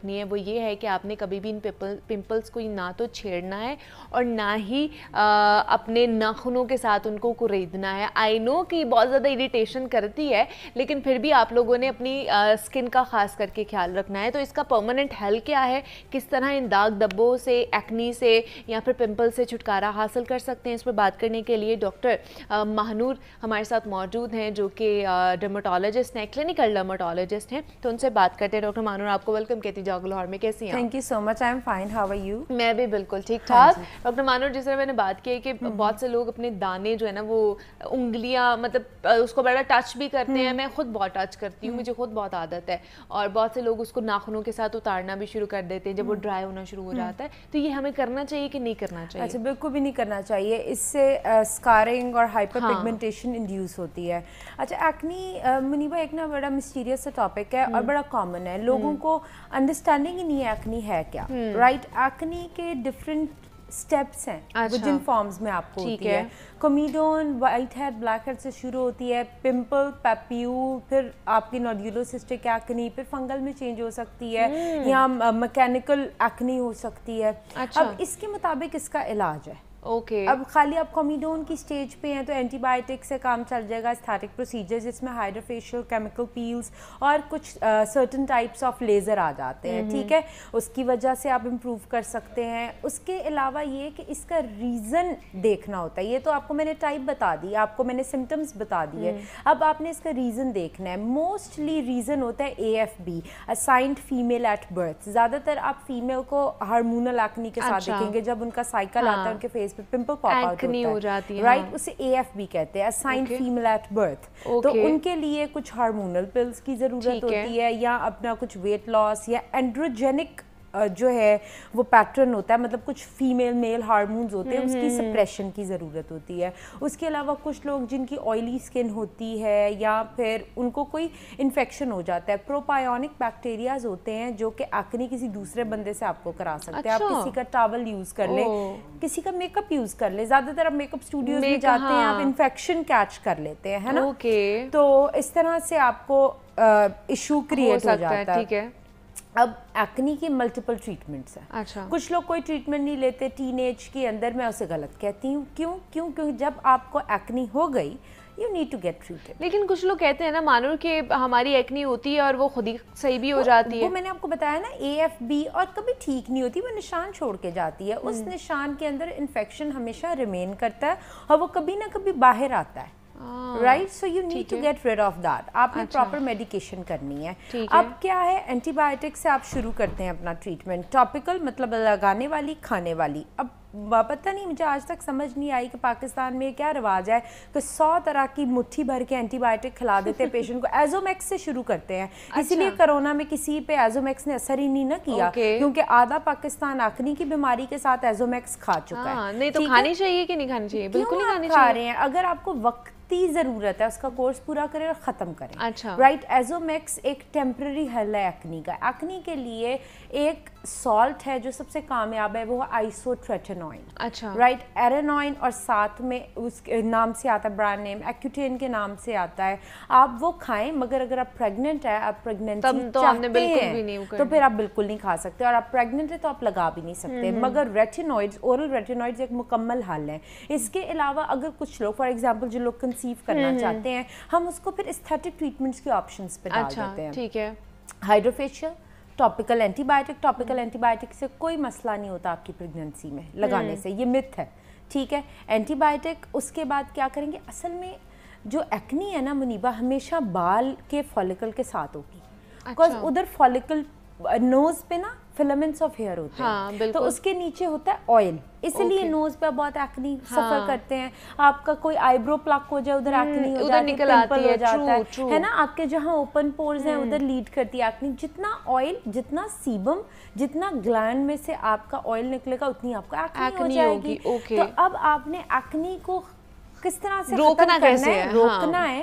نہیں ہے وہ یہ ہے کہ آپ نے کبھی بھی ان پمپلز کو نہ تو چھیڑنا ہے اور نہ ہی اپنے ناخنوں کے ساتھ ان کو کریدنا ہے. آئی نو کہ بہت زیادہ اریٹیشن کرتی ہے لیکن پھر بھی آپ لوگوں نے اپنی اسکن کا خاص کر کے خیال رکھنا ہے. تو اس کا پرماننٹ حل کیا ہے, کس طرح ان داغ دھبوں سے, ایکنی سے یا پھر پمپل سے چھٹکارا حاصل کر سکتے ہیں, اس پر بات کرنے کے لیے ڈاکٹر ماہنور ہمارے ساتھ موجود ہیں جو کہ ڈرماٹولوجسٹ ہیں, کلینکل ڈرماٹولوجسٹ ہیں. تو ان سے بات کرتے ہیں. ڈاکٹر ماہنور آپ کو ویلکم کہتی جاؤ لاہور میں, کیسی ہیں؟ Thank you so much, I am fine, how are you? میں بھی بالکل ٹھیک ٹھاک. ڈاکٹر مانور, جس طرح میں نے بات کی ہے کہ بہت سے لوگ اپنے دانے جو ہے نا وہ انگلیاں مطلب اس کو بڑا ٹچ بھی کرتے ہیں. میں خود بہت ٹچ کرتی ہوں, مجھے خود بہت عادت ہے, اور بہت سے لوگ اس کو ناخنوں کے ساتھ اتارنا بھی شروع کر دیتے ہیں جب وہ ڈرائی ہونا شروع ہو جاتا ہے. تو یہ ہمیں کرنا چاہیے کہ نہیں کرنا چاہیے؟ اچھا, بالکل بھی نہیں کرنا چاہیے. اس سے اسکارنگ اور ہائپر پگمنٹیشن انڈیوس ہوتی ہے. اچھا, ایکنی منیبا ایک نا بڑا مسٹیریس سا ٹاپک ہے اور بڑا کامن ہے. لوگوں کو انڈرسٹینڈنگ ہی نہیں ہے ایکنی ہے کیا. رائٹ, ایکنی کے ڈفرینٹ اسٹیپس ہیں وہ جن فارمز میں آپ کو ہوتی ہے. کومیڈون, وائٹ ہیڈ, بلیک ہیڈ سے شروع ہوتی ہے, پمپل, پیپیو, پھر آپ کی نوڈیولوسسٹک ایکنی, پھر فنگل میں چینج ہو سکتی ہے یا میکینیکل ایکنی ہو سکتی ہے. اب اس کے مطابق اس کا علاج ہے. اب خالی آپ کومیڈون کی سٹیج پہ ہیں تو اینٹی بائیوٹک سے کام چل جائے گا. استھیٹک پروسیجر جس میں ہائیڈروفیشیل, کیمیکل پیلز اور کچھ سرٹن ٹائپس آف لیزر آ جاتے ہیں. ٹھیک ہے, اس کی وجہ سے آپ امپروو کر سکتے ہیں. اس کے علاوہ یہ کہ اس کا ریزن دیکھنا ہوتا ہے. یہ تو آپ کو میں نے ٹائپ بتا دی, آپ کو میں نے سمٹمز بتا دیے, اب آپ نے اس کا ریزن دیکھنا ہے. موسٹلی ریزن ہوتا ہے AFB, assigned female at birth. زیادہ تر آپ فیمیل کو ہارمونل ایکنی کے ساتھ دیکھیں گے. جب ان کا سائیکل آتا ہے ان کے فیس پہ پمپل پاپ آؤٹ ہوتا ہے, رائٹ, اسے AFB کہتے ہیں, اسائنڈ فیمیل ایٹ برتھ. تو ان کے لیے کچھ ہارمونل پلز کی ضرورت ہوتی ہے یا اپنا کچھ ویٹ لاس یا اینڈروجینک جو ہے وہ پیٹرن ہوتا ہے, مطلب کچھ فیمیل میل ہارمونز ہوتے ہیں, اس کی سپریشن کی ضرورت ہوتی ہے. اس کے علاوہ کچھ لوگ جن کی آئلی اسکن ہوتی ہے یا پھر ان کو کوئی انفیکشن ہو جاتا ہے. پروپائیونک بیکٹیریاز ہوتے ہیں جو کہ ایکنی کسی دوسرے بندے سے آپ کو کرا سکتے ہیں. آپ کسی کا ٹاول یوز کر لیں, کسی کا میک اپ یوز کر لیں. زیادہ تر آپ میک اپ اسٹوڈیوز میں جاتے ہیں, آپ انفیکشن کیچ کر لیتے ہیں, ہے نا. تو اس طرح سے آپ کو ایشو کریٹ ہو جاتا ہے. ٹھیک ہے, اب ایکنی کی ملٹیپل ٹریٹمنٹس ہیں. کچھ لوگ کوئی ٹریٹمنٹ نہیں لیتے ٹین ایج کے اندر. میں اسے غلط کہتی ہوں. کیوں جب آپ کو ایکنی ہو گئی you need to get treated. لیکن کچھ لوگ کہتے ہیں نا مانور کہ ہماری ایکنی ہوتی ہے اور وہ خود ہی صحیح بھی ہو جاتی ہے. وہ میں نے آپ کو بتایا نا, AFB, اور کبھی ٹھیک نہیں ہوتی, وہ نشان چھوڑ کے جاتی ہے. اس نشان کے اندر انفیکشن ہمیشہ ریمین کرتا ہے اور وہ کبھی نہ کبھی باہر آتا ہے. Right, so you need to get rid of that. آپ نے پراپر میڈیکیشن کرنی ہے. اب کیا ہے, اینٹی بایوٹک سے آپ شروع کرتے ہیں اپنا ٹریٹمنٹ. ٹاپیکل مطلب لگانے والی, کھانے والی. اب پتہ نہیں, مجھے آج تک سمجھ نہیں آئی کہ پاکستان میں کیا رواج ہے کہ 100 طرح کی مٹھی بھر کے اینٹی بایوٹک کھلا دیتے ہیں پیشنٹ کو. ایزومیکس سے شروع کرتے ہیں. اسی لیے کرونا میں کسی پہ ایزومیکس نے اثر ہی نہیں نہ کیا, کیونکہ آدھا پاکستان ایکنی کی بیماری کے ساتھ ایزومیکس کھا چکا ہے. نہیں تو کھانی چاہیے کہ نہیں کھانی چاہیے؟ بالکل نہیں کھانی کھا رہے ہیں. اگر آپ کو وقتی ضرورت ہے اس کا کورس پورا کریں اور ختم کریں. رائٹ, ایزومیکس ایک ٹیمپرری حل ہے ایکنی کا. ایکنی کے لیے ایک سالٹ ہے جو سب سے کامیاب ہے, وہ آئسوٹریٹینوئن. رائٹ, ایرینوئن, اور ساتھ میں اس نام سے آتا ہے برانڈ نیم, ایکوٹین کے نام سے آتا ہے. آپ وہ کھائیں, مگر اگر آپ پریگننٹ ہے, آپ پریگننسی چاہتے ہیں تو پھر آپ بالکل نہیں کھا سکتے. اور آپ پریگننٹ ہے تو آپ لگا بھی نہیں سکتے. مگر ریٹینوئڈز, اورل ریٹینوئڈز ایک مکمل حل ہے. اس کے علاوہ اگر کچھ لوگ, فار ایگزامپل جو لوگ کنسیو کرنا چاہتے ہیں, ہم اس کو پھر استھیٹک ٹریٹمنٹس کے آپشنس پہ ڈال دیتے ہیں. ٹھیک ہے, hydrofacial, topical antibiotic. Topical antibiotic سے کوئی مسئلہ نہیں ہوتا آپ کی پریگننسی میں لگانے سے, یہ متھ ہے. ٹھیک ہے, اینٹی بایوٹک. اس کے بعد کیا کریں گے, اصل میں جو ایکنی ہے نا منیبا, ہمیشہ بال کے فالیکل کے ساتھ ہوگی. بیکاز ادھر فالیکل, نوز پہ نا فلامنٹس آف ہیئر ہوتے ہیں, تو اس کے نیچے ہوتا ہے آئل, اس لیے نوز پہ بہت ایکنی سفر کرتے ہیں. آپ کا کوئی آئی برو پلک ہو جائے, ادھر ایکنی ہو جاتی ہے, پمپل ہو جاتا ہے نا. آپ کے جہاں اوپن پورز ہیں ادھر لیڈ کرتی ہے ایکنی. جتنا آئل, جتنا سیبم, جتنا گلینڈ میں سے آپ کا آئل نکلے گا, اتنی آپ کو ایکنی ہو جائے گی. تو اب آپ نے ایکنی کو کس طرح سے ختم کرنا ہے, روکنا ہے.